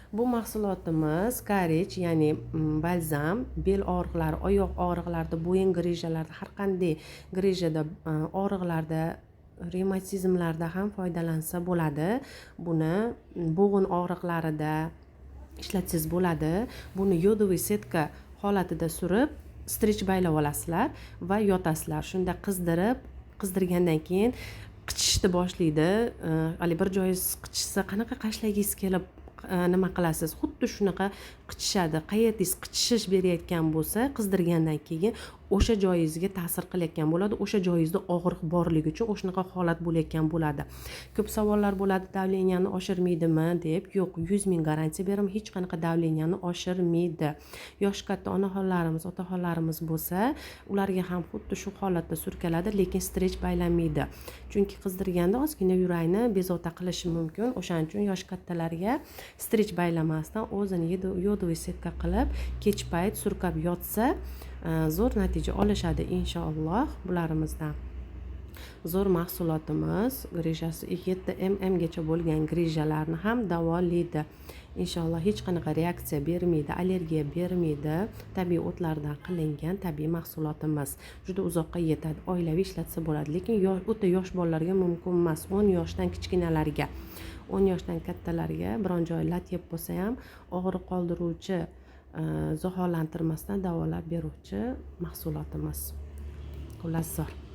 Bu mahsulotimiz korej, ya'ni balzam, bel og'riqlari, oyoq og'riqlarida, bo'yin grijalarida, har qanday grijada, og'riqlarda, revmatizmlarda ham foydalansa bo'ladi. Buni bo'g'in og'riqlarida ishlatsangiz bo'ladi. Buni yodoviy setka holatida surib strich baylab olasizlar va yotasizlar. Shunda qizdirgandan keyin qichishni boshlaydi. Hali bir joyingiz qichishsa qanaqa qashlagingiz kelib nima qilasiz? Xuddi shunaqa qichishadi. Qayeringiz qichishish berayotgan bo'lsa, qizdirgandan keyin o'sha joyingizga ta'sir qilayotgan bo'ladi. O'sha joyingizda og'riq borligi uchun o'shanaqa holat bo'layotgan bo'ladi. Ko'p savollar bo'ladi, davleniyani oshirmaydimi deb. Yo'q, 100 ming garantiya beraman, hech qanaqa davleniyani oshirmaydi. Yoshi katta onaxonlarimiz, otaxonlarimiz bo'lsa, ularga ham xuddi shu holatda surkaladi, lekin strech baylanmaydi. Chunki qizdirganda ozgina yurakni bezovta qilishi mumkin. O'shaning uchun yoshi kattalarga strech baylamasdan o'zini yodoviy setka qilib kech payt surkab yotsa zo'r natija olishadi inshaalloh. Bularimizdan zo'r mahsulotimiz grijasi 7 gacha bo'lgan grijalarni ham davolaydi. Inshaalloh hech qanaqa reaksiya bermaydi, allergiya bermaydi. Tabiiy o'tlardan qilingan tabiiy mahsulotimiz. Juda uzoqqa yetadi. Oilaviy ishlatsa bo'ladi, lekin o'ta yosh bolalarga mumkin emas. 10 yoshdan kichkinalarga, 10 yoshdan kattalarga biron joy lat yeb bo'lsa ham og'riq qoldiruvchi, zaholantirmasdan davolab beruvchi mahsulotimiz. Xullas zo'r.